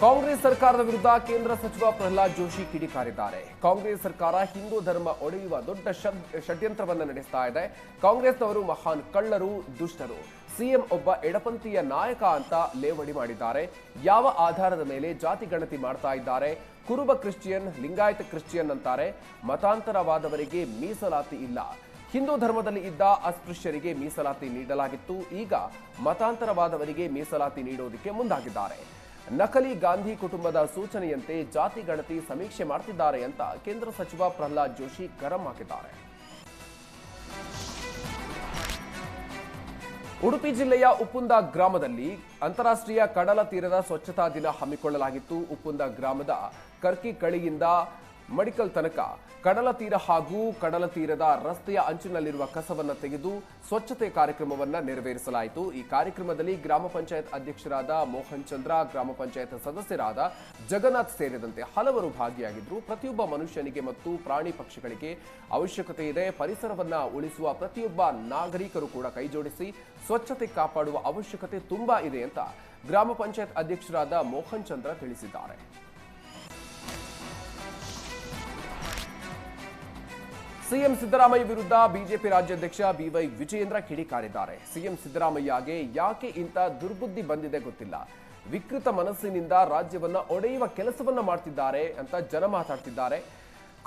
ಕಾಂಗ್ರೆಸ್ ಸರ್ಕಾರದ ವಿರುದ್ಧ ಕೇಂದ್ರ ಸಚಿವ ಪ್ರಹ್ಲಾದ್ ಜೋಶಿ ಕಿಡಿಕಾರಿದ್ದಾರೆ. ಕಾಂಗ್ರೆಸ್ ಸರ್ಕಾರ ಹಿಂದೂ ಧರ್ಮ ಒಡೆಯುವ ದೊಡ್ಡ ಷಡ್ಯಂತ್ರವನ್ನು ನಡೆಸ್ತಾ ಇದೆ. ಕಾಂಗ್ರೆಸ್ನವರು ಮಹಾನ್ ಕಳ್ಳರು, ದುಷ್ಟರು. ಸಿಎಂ ಒಬ್ಬ ಎಡಪಂಥೀಯ ನಾಯಕ ಅಂತ ಲೇವಡಿ ಮಾಡಿದ್ದಾರೆ. ಯಾವ ಆಧಾರದ ಮೇಲೆ ಜಾತಿ ಗಣತಿ ಮಾಡ್ತಾ ಇದ್ದಾರೆ? ಕುರುಬ ಕ್ರಿಶ್ಚಿಯನ್, ಲಿಂಗಾಯತ ಕ್ರಿಶ್ಚಿಯನ್ ಅಂತಾರೆ. ಮತಾಂತರವಾದವರಿಗೆ ಮೀಸಲಾತಿ ಇಲ್ಲ. ಹಿಂದೂ ಧರ್ಮದಲ್ಲಿ ಇದ್ದ ಅಸ್ಪೃಶ್ಯರಿಗೆ ಮೀಸಲಾತಿ ನೀಡಲಾಗಿತ್ತು. ಈಗ ಮತಾಂತರವಾದವರಿಗೆ ಮೀಸಲಾತಿ ನೀಡೋದಕ್ಕೆ ಮುಂದಾಗಿದ್ದಾರೆ. ನಕಲಿ ಗಾಂಧಿ ಕುಟುಂಬದ ಸೂಚನೆಯಂತೆ ಜಾತಿ ಗಣತಿ ಸಮೀಕ್ಷೆ ಮಾಡ್ತಿದ್ದಾರೆ ಅಂತ ಕೇಂದ್ರ ಸಚಿವ ಪ್ರಹ್ಲಾದ್ ಜೋಶಿ ಗರಂ ಹಾಕಿದ್ದಾರೆ. ಉಡುಪಿ ಜಿಲ್ಲೆಯ ಉಪ್ಪುಂದ ಗ್ರಾಮದಲ್ಲಿ ಅಂತಾರಾಷ್ಟ್ರೀಯ ಕಡಲ ತೀರದ ಸ್ವಚ್ಛತಾ ದಿನ ಹಮ್ಮಿಕೊಳ್ಳಲಾಗಿತ್ತು. ಉಪ್ಪುಂದ ಗ್ರಾಮದ ಕರ್ಕಿಕಳಿಯಿಂದ ಮಡಿಕಲ್ ತನಕ ಕಡಲ ತೀರ ಹಾಗೂ ಕಡಲ ತೀರದ ರಸ್ತೆಯ ಅಂಚಿನಲ್ಲಿರುವ ಕಸವನ್ನು ತೆಗೆದು ಸ್ವಚ್ಛತೆ ಕಾರ್ಯಕ್ರಮವನ್ನು ನೆರವೇರಿಸಲಾಯಿತು. ಈ ಕಾರ್ಯಕ್ರಮದಲ್ಲಿ ಗ್ರಾಮ ಪಂಚಾಯತ್ ಅಧ್ಯಕ್ಷರಾದ ಮೋಹನ್ ಚಂದ್ರ, ಗ್ರಾಮ ಪಂಚಾಯತ್ ಸದಸ್ಯರಾದ ಜಗನ್ನಾಥ್ ಸೇರಿದಂತೆ ಹಲವರು ಭಾಗಿಯಾಗಿದ್ದರು. ಪ್ರತಿಯೊಬ್ಬ ಮನುಷ್ಯನಿಗೆ ಮತ್ತು ಪ್ರಾಣಿ ಪಕ್ಷಿಗಳಿಗೆ ಅವಶ್ಯಕತೆ ಇದೆ. ಪರಿಸರವನ್ನ ಉಳಿಸುವ ಪ್ರತಿಯೊಬ್ಬ ನಾಗರಿಕರು ಕೂಡ ಕೈಜೋಡಿಸಿ ಸ್ವಚ್ಛತೆ ಕಾಪಾಡುವ ಅವಶ್ಯಕತೆ ತುಂಬಾ ಇದೆ ಅಂತ ಗ್ರಾಮ ಪಂಚಾಯತ್ ಅಧ್ಯಕ್ಷರಾದ ಮೋಹನ್ ಚಂದ್ರ ತಿಳಿಸಿದ್ದಾರೆ. ಸಿಎಂ ಸಿದ್ದರಾಮಯ್ಯ ವಿರುದ್ಧ ಬಿಜೆಪಿ ರಾಜ್ಯಾಧ್ಯಕ್ಷ ಬಿವೈ ವಿಜಯೇಂದ್ರ ಕಿಡಿಕಾರಿದ್ದಾರೆ. ಸಿಎಂ ಸಿದ್ದರಾಮಯ್ಯಗೆ ಯಾಕೆ ಇಂಥ ದುರ್ಬುದ್ಧಿ ಬಂದಿದೆ ಗೊತ್ತಿಲ್ಲ. ವಿಕೃತ ಮನಸ್ಸಿನಿಂದ ರಾಜ್ಯವನ್ನ ಒಡೆಯುವ ಕೆಲಸವನ್ನ ಮಾಡ್ತಿದ್ದಾರೆ ಅಂತ ಜನ ಮಾತಾಡ್ತಿದ್ದಾರೆ.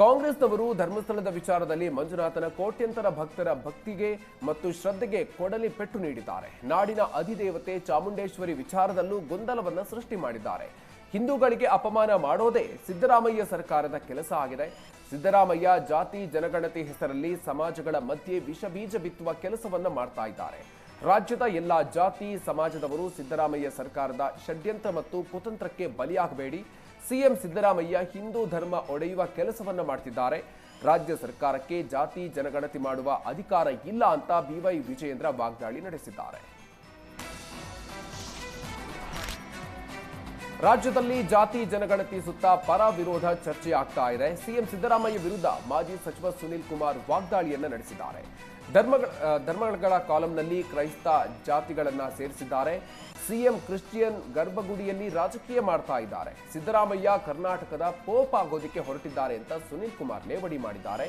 ಕಾಂಗ್ರೆಸ್ನವರು ಧರ್ಮಸ್ಥಳದ ವಿಚಾರದಲ್ಲಿ ಮಂಜುನಾಥನ ಕೋಟ್ಯಂತರ ಭಕ್ತರ ಭಕ್ತಿಗೆ ಮತ್ತು ಶ್ರದ್ಧೆಗೆ ಕೊಡಲಿ ಪೆಟ್ಟು ನೀಡಿದ್ದಾರೆ. ನಾಡಿನ ಅಧಿದೇವತೆ ಚಾಮುಂಡೇಶ್ವರಿ ವಿಚಾರದಲ್ಲೂ ಗೊಂದಲವನ್ನ ಸೃಷ್ಟಿ ಮಾಡಿದ್ದಾರೆ. ಹಿಂದೂಗಳಿಗೆ ಅಪಮಾನ ಮಾಡೋದೇ ಸಿದ್ದರಾಮಯ್ಯ ಸರ್ಕಾರದ ಕೆಲಸ ಆಗಿದೆ. ಸಿದ್ದರಾಮಯ್ಯ ಜಾತಿ ಜನಗಣತಿ ಹೆಸರಲ್ಲಿ ಸಮಾಜಗಳ ಮಧ್ಯೆ ವಿಷಬೀಜ ಬಿತ್ತುವ ಕೆಲಸವನ್ನ ಮಾಡ್ತಾ ಇದ್ದಾರೆ. ರಾಜ್ಯದ ಎಲ್ಲಾ ಜಾತಿ ಸಮಾಜದವರು ಸಿದ್ದರಾಮಯ್ಯ ಸರ್ಕಾರದ ಷಡ್ಯಂತ್ರ ಮತ್ತು ಕುತಂತ್ರಕ್ಕೆ ಬಲಿಯಾಗಬೇಡಿ. ಸಿಎಂ ಸಿದ್ದರಾಮಯ್ಯ ಹಿಂದೂ ಧರ್ಮ ಒಡೆಯುವ ಕೆಲಸವನ್ನ ಮಾಡ್ತಿದ್ದಾರೆ. ರಾಜ್ಯ ಸರ್ಕಾರಕ್ಕೆ ಜಾತಿ ಜನಗಣತಿ ಮಾಡುವ ಅಧಿಕಾರ ಇಲ್ಲ ಅಂತ ಬಿವೈ ವಿಜಯೇಂದ್ರ ವಾಗ್ದಾಳಿ ನಡೆಸಿದ್ದಾರೆ. ರಾಜ್ಯದಲ್ಲಿ ಜಾತಿ ಜನಗಣತಿ ಸುತ್ತ ಪರ ವಿರೋಧ ಚರ್ಚೆ ಆಗ್ತಾ ಇದೆ. ಸಿಎಂ ಸಿದ್ದರಾಮಯ್ಯ ವಿರುದ್ಧ ಮಾಜಿ ಸಚಿವ ಸುನೀಲ್ ಕುಮಾರ್ ವಾಗ್ದಾಳಿಯನ್ನ ನಡೆಸಿದ್ದಾರೆ. ಧರ್ಮಗಳ ಕಾಲಂನಲ್ಲಿ ಕ್ರೈಸ್ತ ಜಾತಿಗಳನ್ನ ಸೇರಿಸಿದ್ದಾರೆ. ಸಿಎಂ ಕ್ರಿಶ್ಚಿಯನ್ ಗರ್ಭಗುಡಿಯಲ್ಲಿ ರಾಜಕೀಯ ಮಾಡ್ತಾ ಇದ್ದಾರೆ. ಸಿದ್ದರಾಮಯ್ಯ ಕರ್ನಾಟಕದ ಪೋಪ್ ಆಗೋದಕ್ಕೆ ಹೊರಟಿದ್ದಾರೆ ಅಂತ ಸುನೀಲ್ ಕುಮಾರ್ ಲೇವಡಿ ಮಾಡಿದ್ದಾರೆ.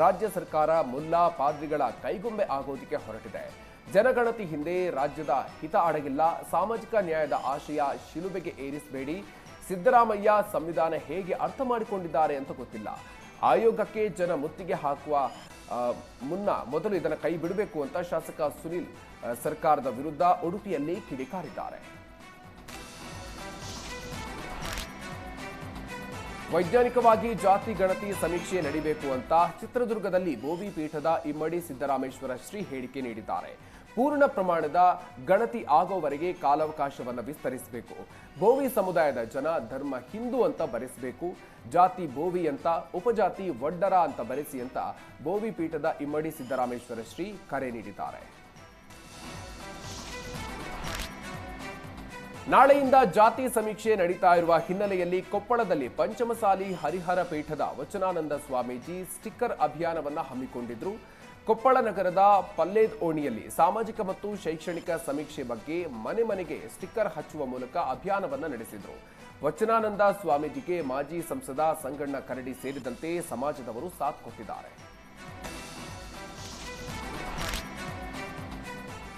ರಾಜ್ಯ ಸರ್ಕಾರ ಮುಲ್ಲಾ ಪಾದ್ರಿಗಳ ಕೈಗೊಂಬೆ ಆಗೋದಕ್ಕೆ ಹೊರಟಿದೆ. ಜನಗಣತಿ ಹಿಂದೆ ರಾಜ್ಯದ ಹಿತ ಅಡಗಿಲ್ಲ. ಸಾಮಾಜಿಕ ನ್ಯಾಯದ ಆಶಯ ಶಿಲುಬೆಗೆ ಏರಿಸಬೇಡಿ. ಸಿದ್ದರಾಮಯ್ಯ ಸಂವಿಧಾನ ಹೇಗೆ ಅರ್ಥ ಮಾಡಿಕೊಂಡಿದ್ದಾರೆ ಅಂತ ಗೊತ್ತಿಲ್ಲ. ಆಯೋಗಕ್ಕೆ ಜನ ಮುತ್ತಿಗೆ ಹಾಕುವ ಮುನ್ನ ಮೊದಲು ಇದನ್ನು ಕೈ ಬಿಡಬೇಕು ಅಂತ ಶಾಸಕ ಸುನೀಲ್ ಸರ್ಕಾರದ ವಿರುದ್ಧ ಉಡುಪಿಯಲ್ಲಿ ಕಿಡಿಕಾರಿದ್ದಾರೆ. ವೈಜ್ಞಾನಿಕವಾಗಿ ಜಾತಿ ಗಣತಿ ಸಮೀಕ್ಷೆ ನಡೆಯಬೇಕು ಅಂತ ಚಿತ್ರದುರ್ಗದಲ್ಲಿ ಬೋವಿ ಪೀಠದ ಇಮ್ಮಡಿ ಸಿದ್ದರಾಮೇಶ್ವರ ಶ್ರೀ ಹೇಳಿಕೆ ನೀಡಿದ್ದಾರೆ. ಪೂರ್ಣ ಪ್ರಮಾಣದ ಗಣತಿ ಆಗೋವರೆಗೆ ಕಾಲಾವಕಾಶವನ್ನು ವಿಸ್ತರಿಸಬೇಕು. ಬೋವಿ ಸಮುದಾಯದ ಜನ ಧರ್ಮ ಹಿಂದೂ ಅಂತ ಬರೆಸಬೇಕು. ಜಾತಿ ಬೋವಿ ಅಂತ, ಉಪಜಾತಿ ವಡ್ಡರ ಅಂತ ಬರೆಸಿ ಅಂತ ಬೋವಿ ಪೀಠದ ಇಮ್ಮಡಿ ಸಿದ್ದರಾಮೇಶ್ವರ ಶ್ರೀ ಕರೆ ನೀಡಿದ್ದಾರೆ. ನಾಳೆಯಿಂದ ಜಾತಿ ಸಮೀಕ್ಷೆ ನಡೀತಾ ಇರುವ ಹಿನ್ನೆಲೆಯಲ್ಲಿ ಕೊಪ್ಪಳದಲ್ಲಿ ಪಂಚಮಸಾಲಿ ಹರಿಹರ ಪೀಠದ ವಚನಾನಂದ ಸ್ವಾಮೀಜಿ ಸ್ಟಿಕ್ಕರ್ ಅಭಿಯಾನವನ್ನ ಹಮ್ಮಿಕೊಂಡಿದ್ರು. ಕೊಪ್ಪಳ ನಗರದ ಪಲ್ಲೇದ್ ಓಣಿಯಲ್ಲಿ ಸಾಮಾಜಿಕ ಮತ್ತು ಶೈಕ್ಷಣಿಕ ಸಮೀಕ್ಷೆ ಬಗ್ಗೆ ಮನೆ ಮನೆಗೆ ಸ್ಟಿಕ್ಕರ್ ಹಚ್ಚುವ ಮೂಲಕ ಅಭಿಯಾನವನ್ನ ನಡೆಸಿದ್ರು. ವಚನಾನಂದ ಸ್ವಾಮೀಜಿಗೆ ಮಾಜಿ ಸಂಸದ ಸಂಗಣ್ಣ ಕರಡಿ ಸೇರಿದಂತೆ ಸಮಾಜದವರು ಸಾಥ್ ಕೊಟ್ಟಿದ್ದಾರೆ.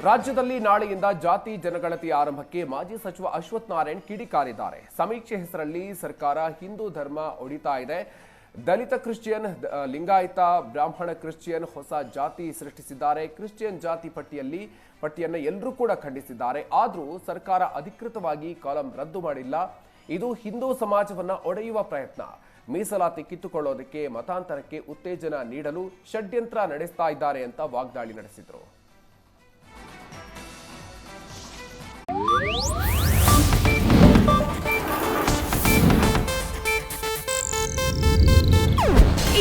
ರಾಜ್ಯದಲ್ಲಿ ನಾಳೆಯಿಂದ ಜಾತಿ ಜನಗಣತಿ ಆರಂಭಕ್ಕೆ ಮಾಜಿ ಸಚಿವ ಅಶ್ವಥ್ ನಾರಾಯಣ್ ಕಿಡಿಕಾರಿದ್ದಾರೆ. ಸಮೀಕ್ಷೆ ಹೆಸರಲ್ಲಿ ಸರ್ಕಾರ ಹಿಂದೂ ಧರ್ಮ ಒಡಿತಾ ಇದೆ. ದಲಿತ ಕ್ರಿಶ್ಚಿಯನ್, ಲಿಂಗಾಯತ, ಬ್ರಾಹ್ಮಣ ಕ್ರಿಶ್ಚಿಯನ್ ಹೊಸ ಜಾತಿ ಸೃಷ್ಟಿಸಿದ್ದಾರೆ. ಕ್ರಿಶ್ಚಿಯನ್ ಜಾತಿ ಪಟ್ಟಿಯನ್ನು ಎಲ್ಲರೂ ಕೂಡ ಖಂಡಿಸಿದ್ದಾರೆ. ಆದರೂ ಸರ್ಕಾರ ಅಧಿಕೃತವಾಗಿ ಕಾಲಂ ರದ್ದು ಮಾಡಿಲ್ಲ. ಇದು ಹಿಂದೂ ಸಮಾಜವನ್ನ ಒಡೆಯುವ ಪ್ರಯತ್ನ. ಮೀಸಲಾತಿ ಕಿತ್ತುಕೊಳ್ಳೋದಕ್ಕೆ, ಮತಾಂತರಕ್ಕೆ ಉತ್ತೇಜನ ನೀಡಲು ಷಡ್ಯಂತ್ರ ನಡೆಸ್ತಾ ಇದ್ದಾರೆ ಅಂತ ವಾಗ್ದಾಳಿ ನಡೆಸಿದರು.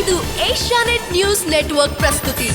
ಇದು ಏಷ್ಯಾನೆಟ್ ನ್ಯೂಸ್ ನೆಟ್ವರ್ಕ್ ಪ್ರಸ್ತುತಿ.